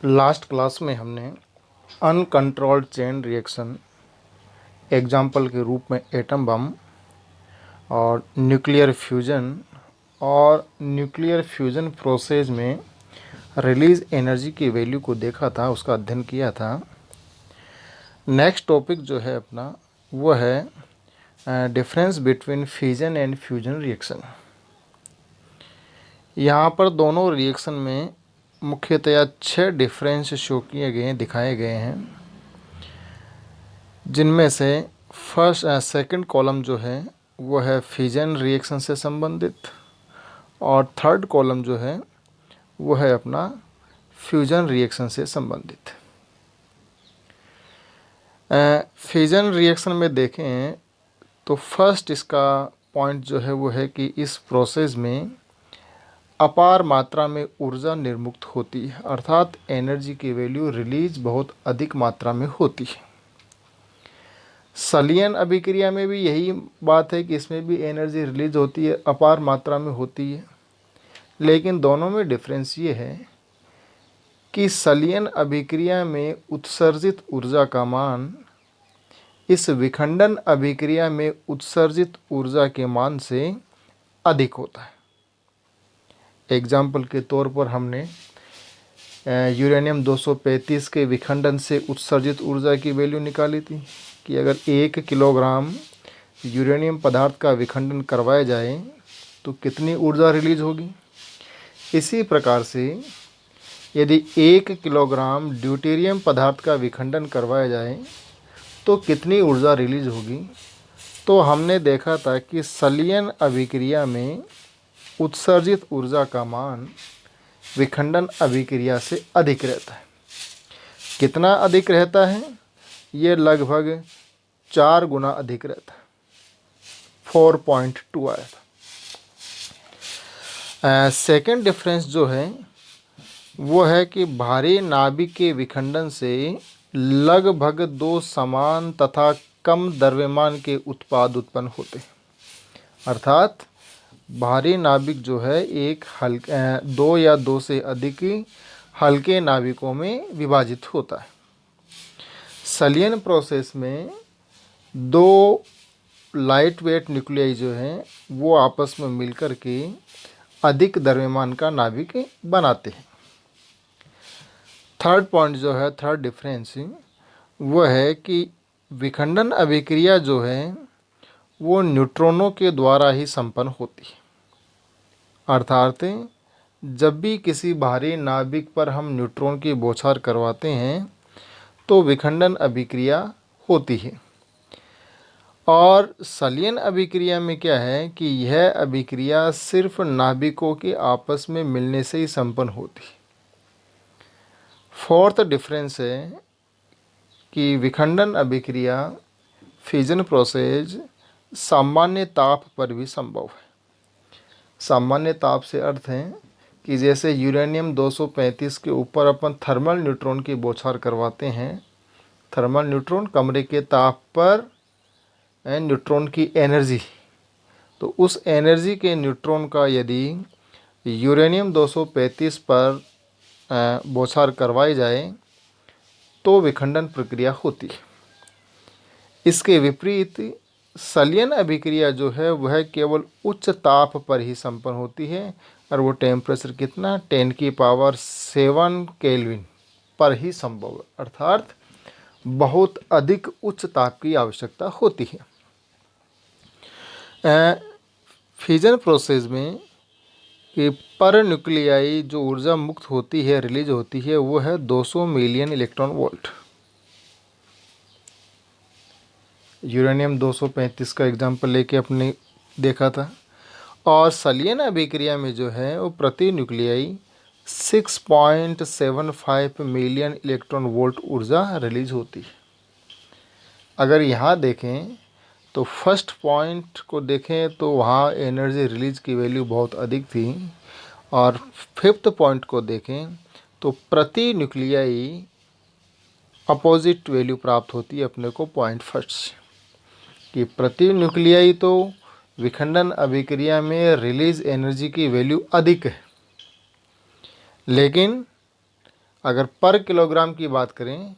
Last class में हमने uncontrolled chain reaction example के रूप में एटम बम और न्यूक्लियर फ्यूज़न प्रोसेस में रिलीज एनर्जी की वैल्यू को देखा था, उसका अध्ययन किया था। नेक्स्ट टॉपिक जो है अपना वो है difference between fission and fusion reaction. यहाँ पर दोनों रिएक्शन में मुख्यतया 6 डिफरेंस शो किए गए दिखाए गए हैं, जिनमें से सेकंड कॉलम जो है वो है फिजन रिएक्शन से संबंधित और थर्ड कॉलम जो है वो है अपना फ्यूजन रिएक्शन से संबंधित। फिजन रिएक्शन में देखें तो फर्स्ट इसका पॉइंट जो है वो है कि इस प्रोसेस में अपार मात्रा में ऊर्जा निर्मुक्त होती है, अर्थात एनर्जी की वैल्यू रिलीज बहुत अधिक मात्रा में होती है। सलियन अभिक्रिया में भी यही बात है कि इसमें भी एनर्जी रिलीज होती है, अपार मात्रा में होती है, लेकिन दोनों में डिफरेंस ये है कि सलियन अभिक्रिया में उत्सर्जित ऊर्जा का मान इस विखंडन अभिक्रिया में उत्सर्जित ऊर्जा के मान से अधिक होता है। एग्जाम्पल के तौर पर हमने यूरेनियम 235 के विखंडन से उत्सर्जित ऊर्जा की वैल्यू निकाली थी कि अगर 1 किलोग्राम यूरेनियम पदार्थ का विखंडन करवाया जाए तो कितनी ऊर्जा रिलीज होगी। इसी प्रकार से यदि 1 किलोग्राम ड्यूटेरियम पदार्थ का विखंडन करवाया जाए तो कितनी ऊर्जा रिलीज होगी। तो हमने देखा था कि सलियन अभिक्रिया में उत्सर्जित ऊर्जा का मान विखंडन अभिक्रिया से अधिक रहता है। कितना अधिक रहता है? ये लगभग 4 गुना अधिक रहता है, 4.2 आया था। सेकेंड डिफरेंस जो है वो है कि भारी नाभिक के विखंडन से लगभग 2 समान तथा कम द्रव्यमान के उत्पाद उत्पन्न होते हैं, अर्थात भारी नाभिक जो है एक हल्के 2 या 2 से अधिक हल्के नाभिकों में विभाजित होता है। सलियन प्रोसेस में 2 लाइट वेट न्यूक्लियाई जो हैं वो आपस में मिलकर के अधिक द्रव्यमान का नाभिक बनाते हैं। थर्ड पॉइंट जो है, थर्ड डिफरेंस वो है कि विखंडन अभिक्रिया जो है वो न्यूट्रॉनों के द्वारा ही संपन्न होती है, अर्थात जब भी किसी भारी नाभिक पर हम न्यूट्रॉन की बौछार करवाते हैं तो विखंडन अभिक्रिया होती है। और सलियन अभिक्रिया में क्या है कि यह अभिक्रिया सिर्फ नाभिकों के आपस में मिलने से ही संपन्न होती है। फोर्थ डिफरेंस है कि विखंडन अभिक्रिया फिजन प्रोसेस सामान्य ताप पर भी संभव है। सामान्य ताप से अर्थ है कि जैसे यूरेनियम 235 के ऊपर अपन थर्मल न्यूट्रॉन की बौछार करवाते हैं, थर्मल न्यूट्रॉन कमरे के ताप पर न्यूट्रॉन की एनर्जी, तो उस एनर्जी के न्यूट्रॉन का यदि यूरेनियम 235 पर बौछार करवाई जाए तो विखंडन प्रक्रिया होती है। इसके विपरीत सलियन अभिक्रिया जो है वह केवल उच्च ताप पर ही संपन्न होती है, और वो टेम्परेचर कितना 10⁻7 केल्विन पर ही संभव है, अर्थात बहुत अधिक उच्च ताप की आवश्यकता होती है। फिजन प्रोसेस में कि पर न्यूक्लियाई जो ऊर्जा मुक्त होती है, रिलीज होती है, वो है 200 मिलियन इलेक्ट्रॉन वोल्ट। यूरेनियम 235 का एग्जाम्पल लेके अपने देखा था। और सलियन अभिक्रिया में जो है वो प्रति न्यूक्लियाई 6.75 मिलियन इलेक्ट्रॉन वोल्ट ऊर्जा रिलीज होती है। अगर यहाँ देखें तो फर्स्ट पॉइंट को देखें तो वहाँ एनर्जी रिलीज की वैल्यू बहुत अधिक थी, और फिफ्थ पॉइंट को देखें तो प्रति न्यूक्लियाई अपोजिट वैल्यू प्राप्त होती है अपने को पॉइंट फर्स्ट से, कि प्रति न्यूक्लियाई तो विखंडन अभिक्रिया में रिलीज एनर्जी की वैल्यू अधिक है, लेकिन अगर पर किलोग्राम की बात करें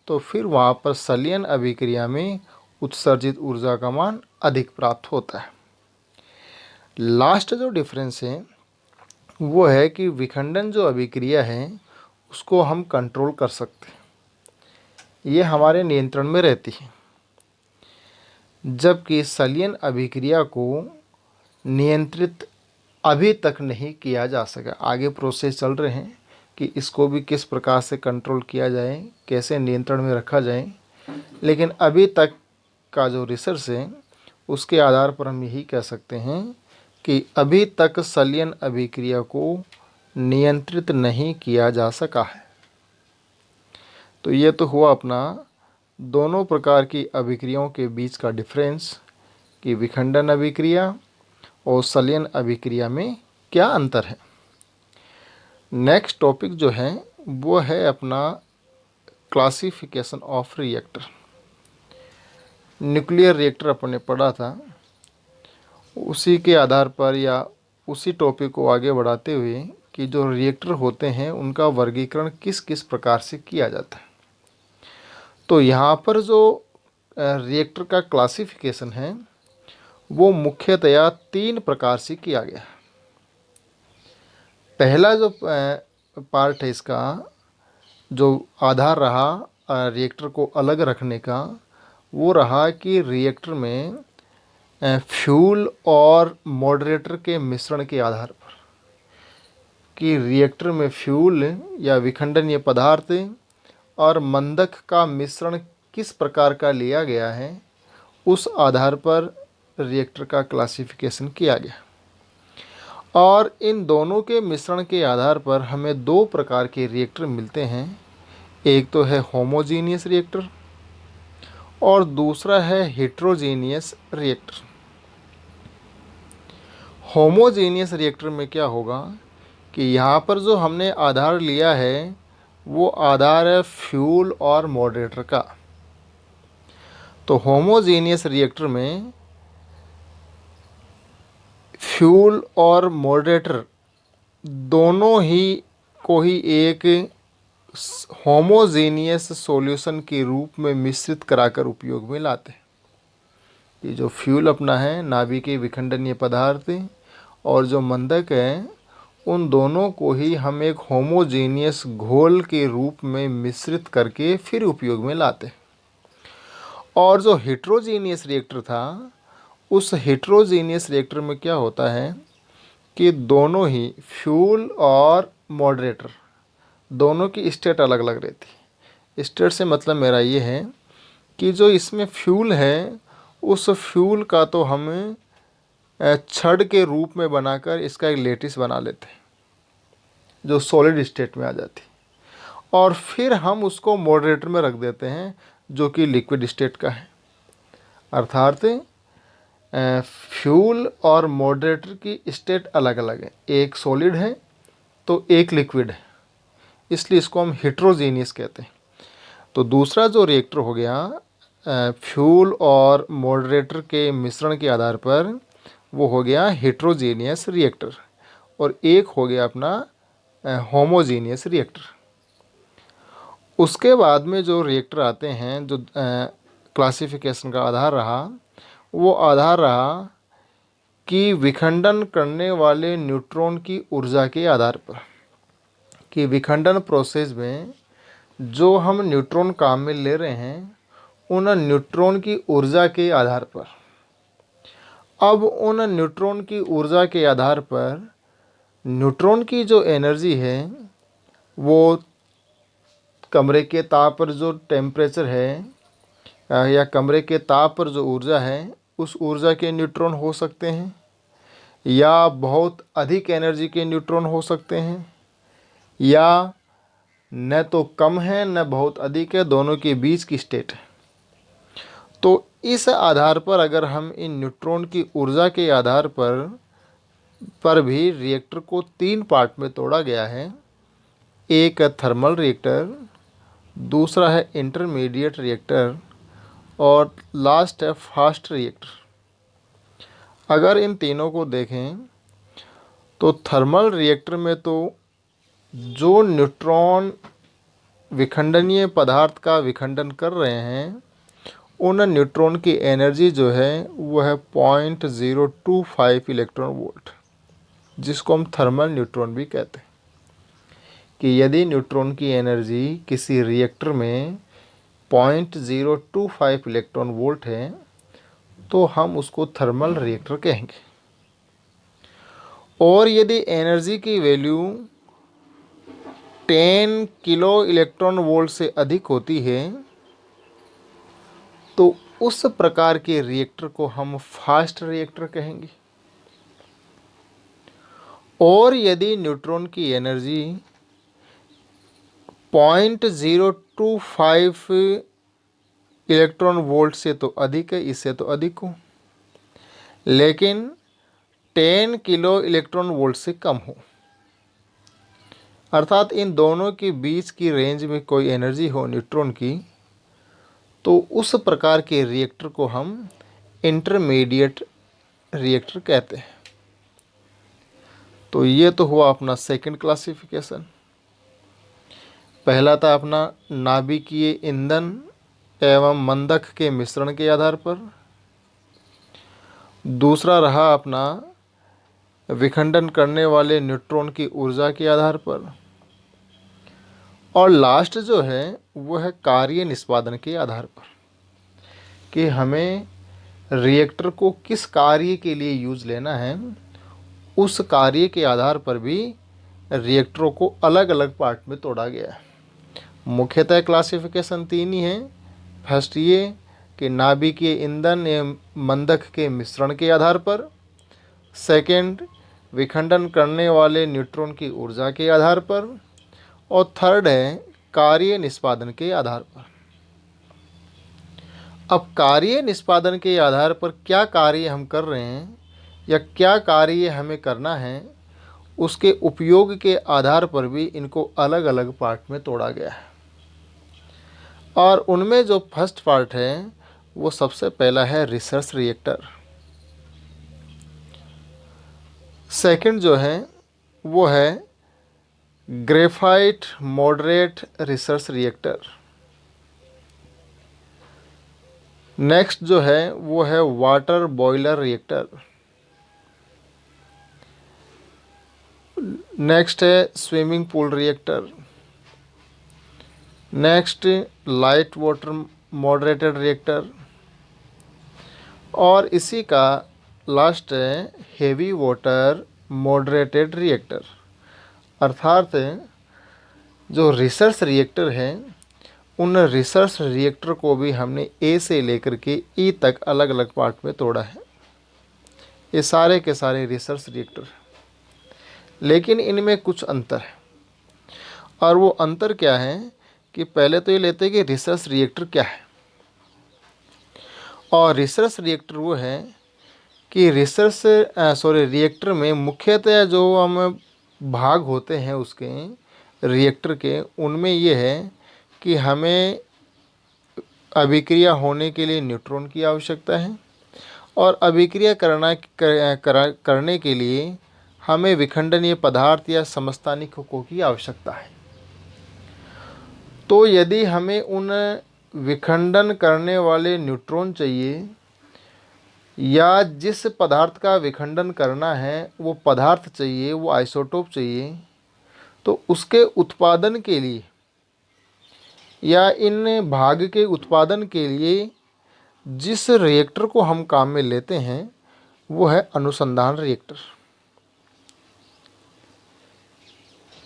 तो फिर वहाँ पर संलयन अभिक्रिया में उत्सर्जित ऊर्जा का मान अधिक प्राप्त होता है। लास्ट जो डिफरेंस है वो है कि विखंडन जो अभिक्रिया है उसको हम कंट्रोल कर सकते हैं, ये हमारे नियंत्रण में रहती है, जबकि संलयन अभिक्रिया को नियंत्रित अभी तक नहीं किया जा सका। आगे प्रोसेस चल रहे हैं कि इसको भी किस प्रकार से कंट्रोल किया जाए, कैसे नियंत्रण में रखा जाए, लेकिन अभी तक का जो रिसर्च है उसके आधार पर हम यही कह सकते हैं कि अभी तक संलयन अभिक्रिया को नियंत्रित नहीं किया जा सका है। तो ये तो हुआ अपना दोनों प्रकार की अभिक्रियाओं के बीच का डिफरेंस कि विखंडन अभिक्रिया और संलयन अभिक्रिया में क्या अंतर है। नेक्स्ट टॉपिक जो है वो है अपना classification of reactor. Nuclear reactor अपन ने पढ़ा था, उसी के आधार पर या उसी टॉपिक को आगे बढ़ाते हुए कि जो रिएक्टर होते हैं उनका वर्गीकरण किस किस प्रकार से किया जाता है। तो यहाँ पर जो रिएक्टर का क्लासिफिकेशन है वो मुख्यतया 3 प्रकार से किया गया है। पहला जो पार्ट है इसका जो आधार रहा रिएक्टर को अलग रखने का, वो रहा कि रिएक्टर में फ्यूल और मॉडरेटर के मिश्रण के आधार पर कि रिएक्टर में फ्यूल या विखंडनीय पदार्थ और मंदक का मिश्रण किस प्रकार का लिया गया है, उस आधार पर रिएक्टर का क्लासिफिकेशन किया गया। और इन दोनों के मिश्रण के आधार पर हमें 2 प्रकार के रिएक्टर मिलते हैं। एक तो है होमोजीनियस रिएक्टर और दूसरा है हेट्रोजीनियस रिएक्टर। होमोजीनियस रिएक्टर में क्या होगा कि यहाँ पर जो हमने आधार लिया है वो आधार है फ्यूल और मॉडरेटर का। तो होमोजीनियस रिएक्टर में फ्यूल और मॉडरेटर दोनों ही को ही एक होमोजीनियस सॉल्यूशन के रूप में मिश्रित कराकर उपयोग में लाते हैं। ये जो फ्यूल अपना है नाभिकीय विखंडनीय पदार्थ और जो मंदक है, उन दोनों को ही हम एक होमोजीनियस घोल के रूप में मिश्रित करके फिर उपयोग में लाते हैं। और जो हेट्रोजीनियस रिएक्टर था, उस हेट्रोजीनियस रिएक्टर में क्या होता है कि दोनों ही फ्यूल और मॉडरेटर दोनों की स्टेट अलग अलग रहती है। स्टेट से मतलब मेरा ये है कि जो इसमें फ्यूल है उस फ्यूल का तो हम छड़ के रूप में बनाकर इसका एक लेटिस बना लेते हैं जो सॉलिड स्टेट में आ जाती, और फिर हम उसको मॉडरेटर में रख देते हैं जो कि लिक्विड स्टेट का है। अर्थात फ्यूल और मॉडरेटर की स्टेट अलग अलग है, एक सॉलिड है तो एक लिक्विड है, इसलिए इसको हम हेट्रोजीनियस कहते हैं। तो दूसरा जो रिएक्टर हो गया फ्यूल और मॉडरेटर के मिश्रण के आधार पर, वो हो गया हेट्रोजीनियस रिएक्टर, और एक हो गया अपना होमोजीनियस रिएक्टर। उसके बाद में जो रिएक्टर आते हैं, जो क्लासिफिकेशन का आधार रहा, वो आधार रहा कि विखंडन करने वाले न्यूट्रॉन की ऊर्जा के आधार पर, कि विखंडन प्रोसेस में जो हम न्यूट्रॉन काम में ले रहे हैं उन न्यूट्रॉन की ऊर्जा के आधार पर, अब उन न्यूट्रॉन की ऊर्जा के आधार पर न्यूट्रॉन की जो एनर्जी है वो कमरे के ताप पर जो टेम्परेचर है या कमरे के ताप पर जो ऊर्जा है उस ऊर्जा के न्यूट्रॉन हो सकते हैं, या बहुत अधिक एनर्जी के न्यूट्रॉन हो सकते हैं, या न तो कम है न बहुत अधिक है, दोनों के बीच की स्टेट है। तो इस आधार पर अगर हम इन न्यूट्रॉन की ऊर्जा के आधार पर भी रिएक्टर को 3 पार्ट में तोड़ा गया है। एक है थर्मल रिएक्टर, दूसरा है इंटरमीडिएट रिएक्टर, और लास्ट है फास्ट रिएक्टर। अगर इन तीनों को देखें तो थर्मल रिएक्टर में तो जो न्यूट्रॉन विखंडनीय पदार्थ का विखंडन कर रहे हैं उन न्यूट्रॉन की एनर्जी जो है वो है 0.025 इलेक्ट्रॉन वोल्ट, जिसको हम थर्मल न्यूट्रॉन भी कहते हैं। कि यदि न्यूट्रॉन की एनर्जी किसी रिएक्टर में 0.025 इलेक्ट्रॉन वोल्ट है तो हम उसको थर्मल रिएक्टर कहेंगे। और यदि एनर्जी की वैल्यू 10 किलो इलेक्ट्रॉन वोल्ट से अधिक होती है तो उस प्रकार के रिएक्टर को हम फास्ट रिएक्टर कहेंगे। और यदि न्यूट्रॉन की एनर्जी 0.025 इलेक्ट्रॉन वोल्ट से तो अधिक है, इससे तो अधिक हो, लेकिन 10 किलो इलेक्ट्रॉन वोल्ट से कम हो, अर्थात इन दोनों के बीच की रेंज में कोई एनर्जी हो न्यूट्रॉन की, तो उस प्रकार के रिएक्टर को हम इंटरमीडिएट रिएक्टर कहते हैं। तो ये तो हुआ अपना सेकंड क्लासिफिकेशन। पहला था अपना नाभिकीय ईंधन एवं मंदक के मिश्रण के आधार पर। दूसरा रहा अपना विखंडन करने वाले न्यूट्रॉन की ऊर्जा के आधार पर। और लास्ट जो है वो है कार्य निष्पादन के आधार पर, कि हमें रिएक्टर को किस कार्य के लिए यूज लेना है, उस कार्य के आधार पर भी रिएक्टरों को अलग अलग पार्ट में तोड़ा गया है। मुख्यतः क्लासिफिकेशन 3 ही है। फर्स्ट ये कि नाभिकीय ईंधन एवं मंदक के मिश्रण के आधार पर। सेकंड, विखंडन करने वाले न्यूट्रॉन की ऊर्जा के आधार पर। और थर्ड है कार्य निष्पादन के आधार पर। अब कार्य निष्पादन के आधार पर क्या कार्य हम कर रहे हैं या क्या कार्य हमें करना है, उसके उपयोग के आधार पर भी इनको अलग अलग पार्ट में तोड़ा गया है। और उनमें जो फर्स्ट पार्ट है वो सबसे पहला है रिसर्च रिएक्टर। सेकंड जो है वो है graphite moderate research reactor. Next जो है वो है वाटर बॉयलर रिएक्टर। नेक्स्ट है swimming pool reactor. Next light water moderated reactor. और इसी का लास्ट है हेवी वाटर मॉडरेटेड रिएक्टर। अर्थात जो रिसर्च रिएक्टर है उन रिसर्च रिएक्टर को भी हमने ए से लेकर के ई तक अलग अलग पार्ट में तोड़ा है। ये सारे के सारे रिसर्च रिएक्टर, लेकिन इनमें कुछ अंतर है। और वो अंतर क्या है कि पहले तो ये लेते हैं कि रिसर्च रिएक्टर क्या है। और रिसर्च रिएक्टर वो है कि रिएक्टर में मुख्यतः जो हम भाग होते हैं उसके रिएक्टर के, उनमें ये है कि हमें अभिक्रिया होने के लिए न्यूट्रॉन की आवश्यकता है और अभिक्रिया करने के लिए हमें विखंडनीय पदार्थ या समस्थानिकों की आवश्यकता है। तो यदि हमें उन विखंडन करने वाले न्यूट्रॉन चाहिए या जिस पदार्थ का विखंडन करना है वो पदार्थ चाहिए, वो आइसोटोप चाहिए, तो उसके उत्पादन के लिए या इन भाग के उत्पादन के लिए जिस रिएक्टर को हम काम में लेते हैं वो है अनुसंधान रिएक्टर।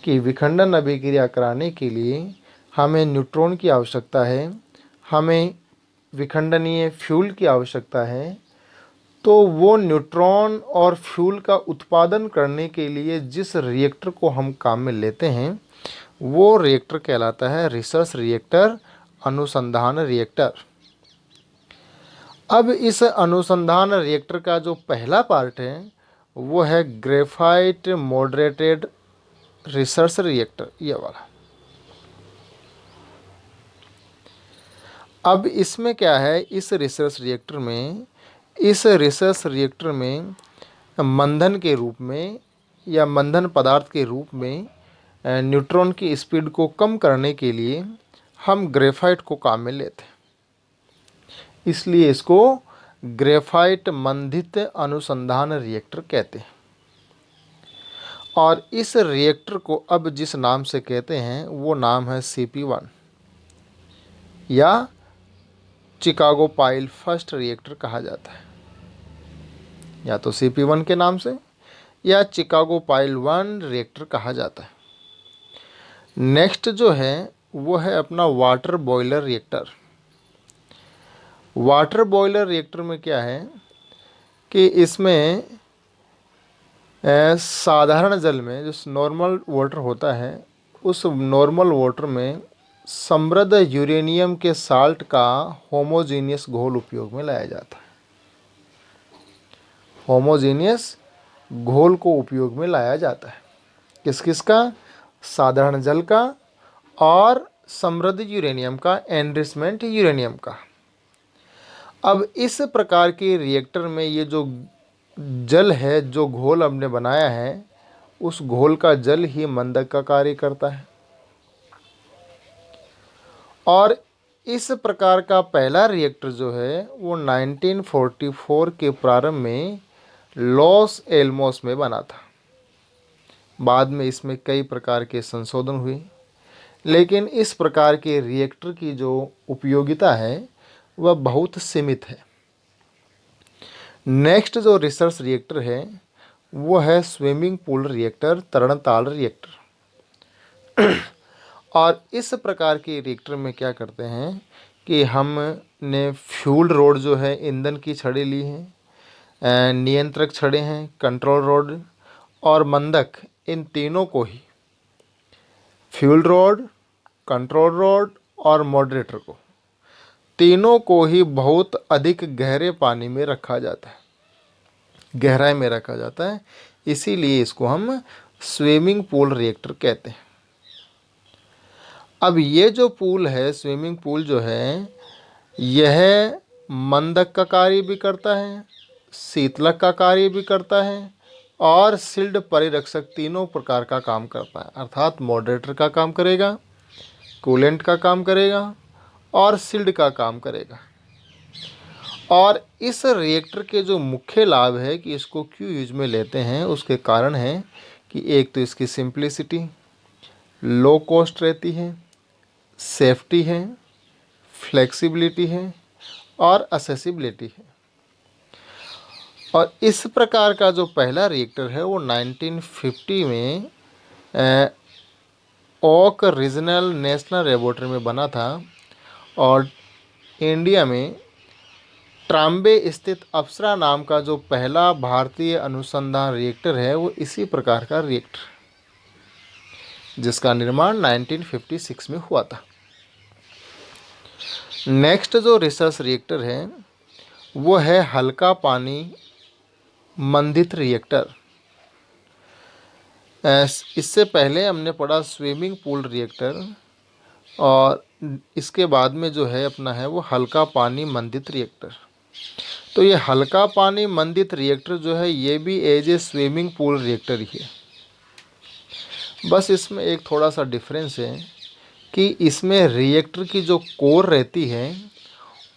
कि विखंडन अभिक्रिया कराने के लिए हमें न्यूट्रॉन की आवश्यकता है, हमें विखंडनीय फ्यूल की आवश्यकता है, तो वो न्यूट्रॉन और फ्यूल का उत्पादन करने के लिए जिस रिएक्टर को हम काम में लेते हैं वो रिएक्टर कहलाता है रिसर्च रिएक्टर, अनुसंधान रिएक्टर। अब इस अनुसंधान रिएक्टर का जो पहला पार्ट है वो है ग्रेफाइट मॉडरेटेड रिसर्च रिएक्टर, ये वाला। अब इसमें क्या है, इस रिसर्च रिएक्टर में मंधन के रूप में या मंधन पदार्थ के रूप में न्यूट्रॉन की स्पीड को कम करने के लिए हम ग्रेफाइट को काम में लेते हैं। इसलिए इसको ग्रेफाइट मंदित अनुसंधान रिएक्टर कहते हैं। और इस रिएक्टर को अब जिस नाम से कहते हैं वो नाम है CP1 या चिकागो पाइल फर्स्ट रिएक्टर कहा जाता है। या तो CP1 के नाम से या चिकागो पाइल 1 रिएक्टर कहा जाता है। नेक्स्ट जो है वो है अपना water boiler reactor. Water boiler reactor में क्या है कि इसमें साधारण जल में जो नॉर्मल वाटर होता है उस नॉर्मल वाटर में समृद्ध यूरेनियम के साल्ट का होमोजीनियस घोल उपयोग में लाया जाता है। होमोजीनियस घोल को उपयोग में लाया जाता है किस किस का? साधारण जल का और समृद्ध यूरेनियम का, एनरिचमेंट यूरेनियम का। अब इस प्रकार के रिएक्टर में ये जो जल है, जो घोल हमने बनाया है, उस घोल का जल ही मंदक का कार्य करता है। और इस प्रकार का पहला रिएक्टर जो है वो 1944 के प्रारंभ में लॉस एल्मोस में बना था। बाद में इसमें कई प्रकार के संशोधन हुए, लेकिन इस प्रकार के रिएक्टर की जो उपयोगिता है वह बहुत सीमित है। नेक्स्ट जो रिसर्च रिएक्टर है वो है स्विमिंग पूल रिएक्टर, तरणताल रिएक्टर। और इस प्रकार के रिएक्टर में क्या करते हैं कि हमने फ्यूल रोड जो है, ईंधन की छड़ें ली हैं, नियंत्रक छड़ें हैं, कंट्रोल रोड और मंदक, इन तीनों को ही, फ्यूल रोड, कंट्रोल रोड और मॉडरेटर को, तीनों को ही बहुत अधिक गहरे पानी में रखा जाता है, गहराई में रखा जाता है। इसीलिए इसको हम स्विमिंग पूल रिएक्टर कहते हैं। अब ये जो पूल है, स्विमिंग पूल जो है, यह मंदक का कार्य भी करता है, शीतलक का कार्य भी करता है और शील्ड परिरक्षक, तीनों प्रकार का काम करता है। अर्थात मॉडरेटर का काम करेगा, कूलेंट का काम करेगा और शील्ड का काम करेगा। और इस रिएक्टर के जो मुख्य लाभ है कि इसको क्यों यूज में लेते हैं, उसके कारण है कि एक तो इसकी सिंप्लिसिटी, लो कॉस्ट रहती है, सेफ्टी है, फ्लेक्सिबिलिटी है और असेसिबिलिटी है। और इस प्रकार का जो पहला रिएक्टर है वो 1950 में ओक रीजनल नेशनल लेबोरेटरी में बना था। और इंडिया में ट्राम्बे स्थित अप्सरा नाम का जो पहला भारतीय अनुसंधान रिएक्टर है वो इसी प्रकार का रिएक्टर, जिसका निर्माण 1956 में हुआ था। नेक्स्ट जो रिसर्च रिएक्टर है वो है हल्का पानी मंदित रिएक्टर। इससे पहले हमने पढ़ा स्विमिंग पूल रिएक्टर और इसके बाद में जो है अपना है वो हल्का पानी मंदित रिएक्टर। तो ये हल्का पानी मंदित रिएक्टर जो है ये भी as a swimming pool reactor ही है। बस इसमें एक थोड़ा सा डिफरेंस है कि इसमें रिएक्टर की जो कोर रहती है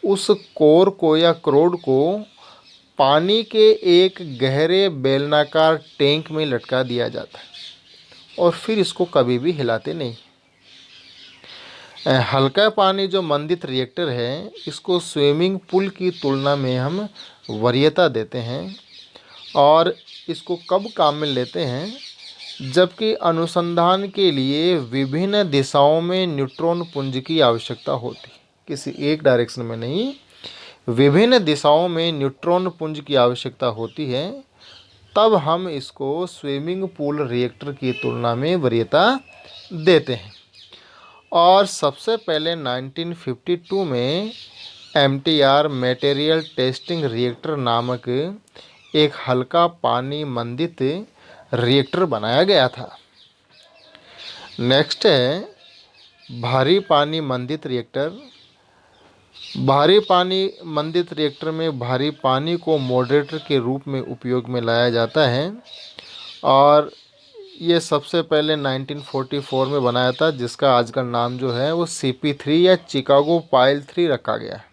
उस कोर को या क्रोड को पानी के एक गहरे बेलनाकार टैंक में लटका दिया जाता है और फिर इसको कभी भी हिलाते नहीं। हल्का पानी जो मंदित रिएक्टर है इसको स्विमिंग पूल की तुलना में हम वरीयता देते हैं। और इसको कब काम में लेते हैं, जबकि अनुसंधान के लिए विभिन्न दिशाओं में न्यूट्रॉन पुंज की आवश्यकता होती, किसी एक डायरेक्शन में नहीं, विभिन्न दिशाओं में न्यूट्रॉन पुंज की आवश्यकता होती है, तब हम इसको स्विमिंग पूल रिएक्टर की तुलना में वरीयता देते हैं। और सबसे पहले 1952 में MTR मटेरियल टेस्टिंग रिएक्टर नामक एक हल्का पानी मंदित रिएक्टर बनाया गया था। नेक्स्ट है भारी पानी मंदित रिएक्टर। भारी पानी मंदित रिएक्टर में भारी पानी को मॉडरेटर के रूप में उपयोग में लाया जाता है और ये सबसे पहले 1944 में बनाया था, जिसका आज का नाम जो है वो CP3 या चिकागो पाइल 3 रखा गया है।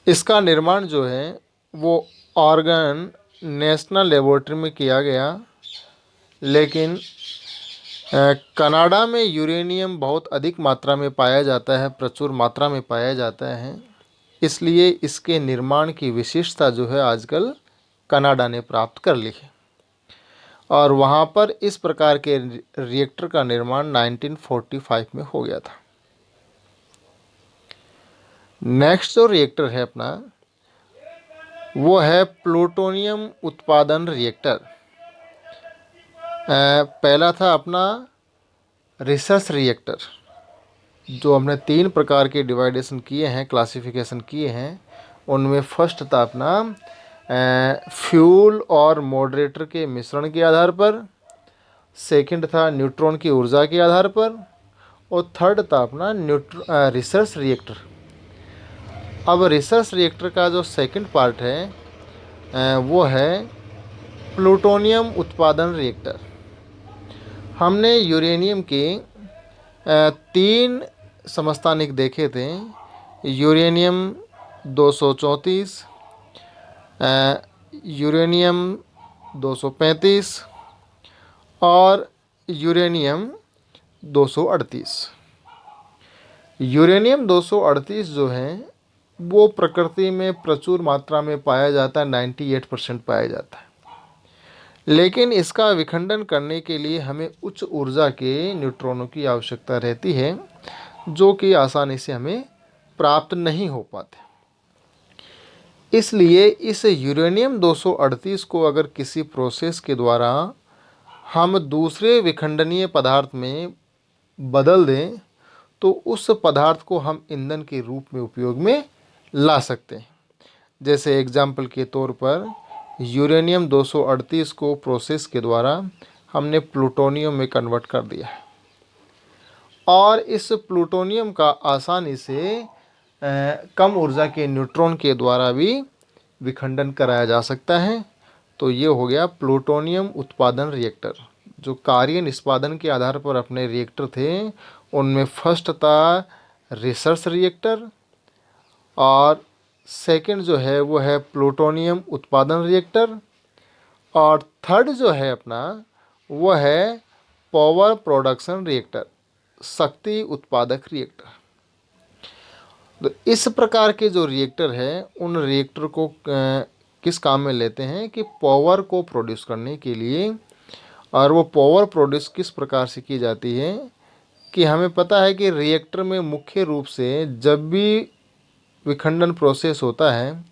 इसका निर्माण जो है वो ऑर्गन नेशनल लेबोरेटरी में किया गया, लेकिन कनाडा में यूरेनियम बहुत अधिक मात्रा में पाया जाता है, प्रचुर मात्रा में पाया जाता है, इसलिए इसके निर्माण की विशिष्टता जो है आजकल कनाडा ने प्राप्त कर ली है। और वहाँ पर इस प्रकार के रिएक्टर का निर्माण 1945 में हो गया था। नेक्स्ट जो रिएक्टर है अपना वो है प्लूटोनियम उत्पादन रिएक्टर। पहला था अपना रिसर्च रिएक्टर, जो हमने 3 प्रकार के डिवाइडेशन किए हैं, क्लासिफिकेशन किए हैं। उनमें फर्स्ट था अपना फ्यूल और मॉडरेटर के मिश्रण के आधार पर, सेकंड था न्यूट्रॉन की ऊर्जा के आधार पर, और थर्ड था अपना रिसर्च रिएक्टर। अब रिसर्च रिएक्टर का जो सेकंड पार्ट है वो है प्लूटोनियम उत्पादन रिएक्टर। हमने यूरेनियम के 3 समस्थानिक देखे थे, यूरेनियम 234, यूरेनियम 235 और यूरेनियम 238। यूरेनियम 238 जो है वो प्रकृति में प्रचुर मात्रा में पाया जाता है, 98% पाया जाता है, लेकिन इसका विखंडन करने के लिए हमें उच्च ऊर्जा के न्यूट्रॉनों की आवश्यकता रहती है, जो कि आसानी से हमें प्राप्त नहीं हो पाते। इसलिए इस यूरेनियम 238 को अगर किसी प्रोसेस के द्वारा हम दूसरे विखंडनीय पदार्थ में बदल दें तो उस पदार्थ को हम ईंधन के रूप में उपयोग में ला सकते हैं। जैसे एग्जाम्पल के तौर पर यूरेनियम 238 को प्रोसेस के द्वारा हमने प्लूटोनियम में कन्वर्ट कर दिया है, और इस प्लूटोनियम का आसानी से कम ऊर्जा के न्यूट्रॉन के द्वारा भी विखंडन कराया जा सकता है। तो ये हो गया प्लूटोनियम उत्पादन रिएक्टर। जो कार्य निष्पादन के आधार पर अपने रिएक्टर थे उनमें फर्स्ट था रिसर्च रिएक्टर, और सेकंड जो है वो है प्लूटोनियम उत्पादन रिएक्टर, और थर्ड जो है अपना वो है पावर प्रोडक्शन रिएक्टर, शक्ति उत्पादक रिएक्टर। तो इस प्रकार के जो रिएक्टर है उन रिएक्टर को किस काम में लेते हैं कि पावर को प्रोड्यूस करने के लिए। और वो पावर प्रोड्यूस किस प्रकार से की जाती है कि हमें पता है कि रिएक्टर में मुख्य रूप से जब भी विखंडन प्रोसेस होता है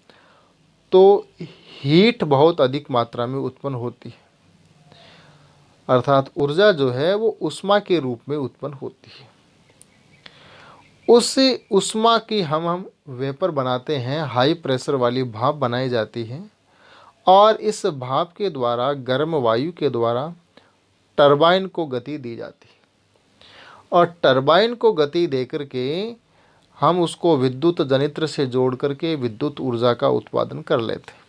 तो हीट बहुत अधिक मात्रा में उत्पन्न होती है, अर्थात ऊर्जा जो है वो ऊष्मा के रूप में उत्पन्न होती है। उस ऊष्मा की हम वेपर बनाते हैं, हाई प्रेशर वाली भाप बनाई जाती है, और इस भाप के द्वारा गर्म वायु के द्वारा टरबाइन को गति दी जाती है, और टरबाइन को गति देकर के हम उसको विद्युत जनित्र से जोड़ करके विद्युत ऊर्जा का उत्पादन कर लेते हैं।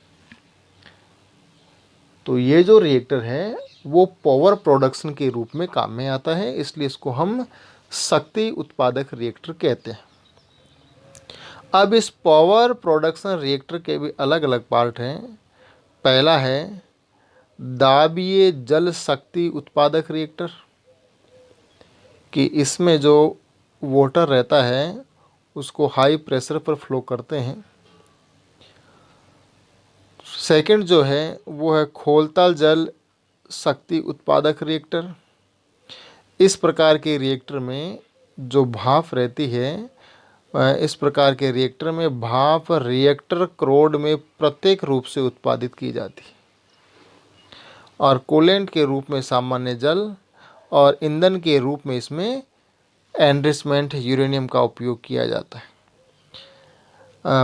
तो ये जो रिएक्टर है वो पावर प्रोडक्शन के रूप में काम में आता है, इसलिए इसको हम शक्ति उत्पादक रिएक्टर कहते हैं। अब इस पावर प्रोडक्शन रिएक्टर के भी अलग अलग पार्ट हैं। पहला है दाबीय जल शक्ति उत्पादक रिएक्टर, कि इसमें जो वाटर रहता है उसको हाई प्रेशर पर फ्लो करते हैं। सेकंड जो है वो है खोलताल जल शक्ति उत्पादक रिएक्टर। इस प्रकार के रिएक्टर में जो भाप रहती है, इस प्रकार के रिएक्टर में भाप रिएक्टर क्रोड में प्रत्येक रूप से उत्पादित की जाती है, और कूलेंट के रूप में सामान्य जल, और ईंधन के रूप में इसमें एनरिचमेंट यूरेनियम का उपयोग किया जाता है।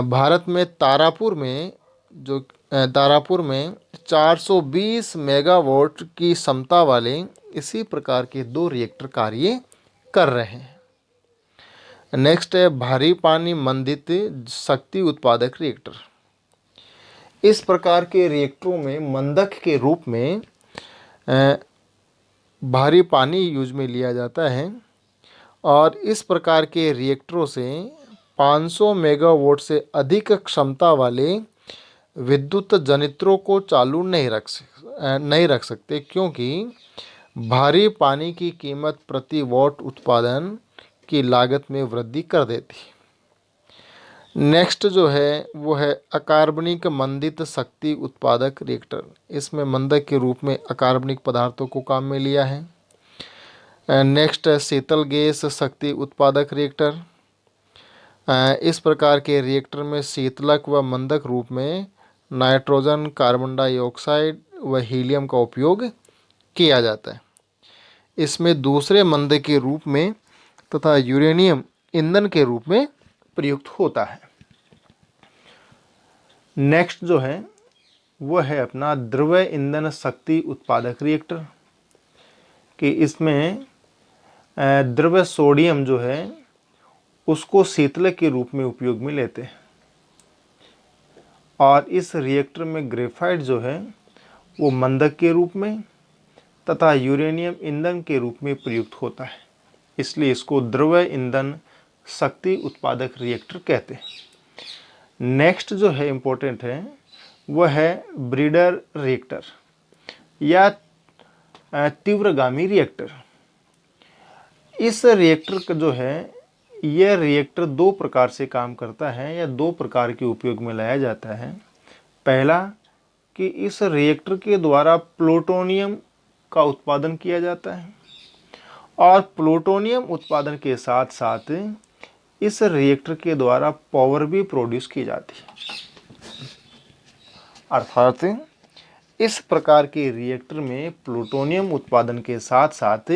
भारत में तारापुर में 420 मेगावाट की क्षमता वाले इसी प्रकार के 2 रिएक्टर कार्य कर रहे हैं। नेक्स्ट है भारी पानी मंदित शक्ति उत्पादक रिएक्टर। इस प्रकार के रिएक्टरों में मंदक के रूप में भारी पानी यूज में लिया जाता है और इस प्रकार के रिएक्टरों से 500 मेगावाट से अधिक क्षमता वाले विद्युत जनरेटरों को चालू नहीं रख सकते, क्योंकि भारी पानी की कीमत प्रति वॉट उत्पादन की लागत में वृद्धि कर देती है। नेक्स्ट जो है वो है अकार्बनिक मंदित शक्ति उत्पादक रिएक्टर। इसमें मंदक के रूप में अकार्बनिक पदार्थों को काम में लिया है। नेक्स्ट है शीतल गैस शक्ति उत्पादक रिएक्टर। इस प्रकार के रिएक्टर में शीतलक व मंदक रूप में नाइट्रोजन, कार्बन डाइऑक्साइड व हीलियम का उपयोग किया जाता है। इसमें दूसरे मंदक के रूप में तथा यूरेनियम ईंधन के रूप में प्रयुक्त होता है। नेक्स्ट जो है वह है अपना द्रव्य ईंधन शक्ति उत्पादक रिएक्टर, कि इसमें द्रव्य सोडियम जो है उसको शीतलक के रूप में उपयोग में लेते हैं और इस रिएक्टर में ग्रेफाइट जो है वो मंदक के रूप में तथा यूरेनियम ईंधन के रूप में प्रयुक्त होता है, इसलिए इसको द्रव्य ईंधन शक्ति उत्पादक रिएक्टर कहते हैं। नेक्स्ट जो है इम्पोर्टेंट है वह है ब्रीडर रिएक्टर या तीव्रगामी रिएक्टर। इस रिएक्टर का जो है यह रिएक्टर दो प्रकार से काम करता है या दो प्रकार के उपयोग में लाया जाता है। पहला कि इस रिएक्टर के द्वारा प्लूटोनियम का उत्पादन किया जाता है और प्लूटोनियम उत्पादन के साथ साथ इस रिएक्टर के द्वारा पावर भी प्रोड्यूस की जाती है। अर्थात इस प्रकार के रिएक्टर में प्लूटोनियम उत्पादन के साथ साथ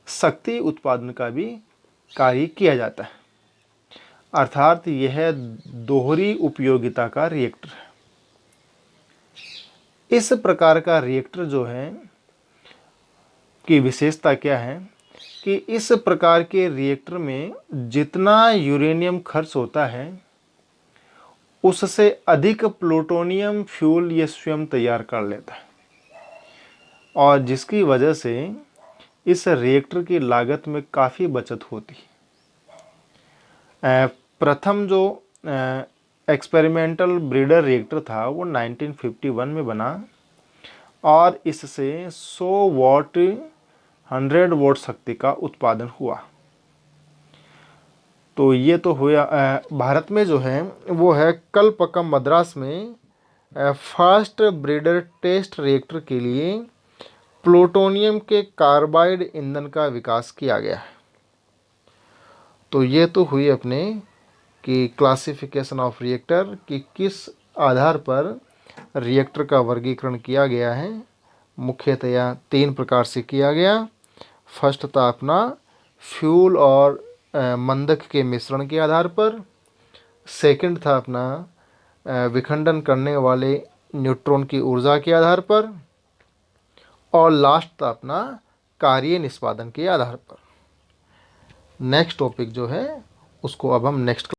शक्ति उत्पादन का भी कार्य किया जाता है, अर्थात यह दोहरी उपयोगिता का रिएक्टर है। इस प्रकार का रिएक्टर जो है की विशेषता क्या है कि इस प्रकार के रिएक्टर में जितना यूरेनियम खर्च होता है उससे अधिक प्लूटोनियम फ्यूल ये स्वयं तैयार कर लेता है और जिसकी वजह से इस रिएक्टर की लागत में काफ़ी बचत होती है। प्रथम जो एक्सपेरिमेंटल ब्रीडर रिएक्टर था वो 1951 में बना और इससे 100 वॉट 100 वॉट शक्ति का उत्पादन हुआ। तो ये तो हुआ भारत में जो है वो है कलपकम मद्रास में फास्ट ब्रीडर टेस्ट रिएक्टर के लिए प्लूटोनियम के कार्बाइड ईंधन का विकास किया गया है। तो ये तो हुई अपने कि क्लासिफिकेशन ऑफ रिएक्टर कि किस आधार पर रिएक्टर का वर्गीकरण किया गया है। मुख्यतया 3 प्रकार से किया गया। फर्स्ट था अपना फ्यूल और मंदक के मिश्रण के आधार पर। सेकंड था अपना विखंडन करने वाले न्यूट्रॉन की ऊर्जा के आधार पर और लास्ट था अपना कार्य निष्पादन के आधार पर। नेक्स्ट टॉपिक जो है उसको अब हम नेक्स्ट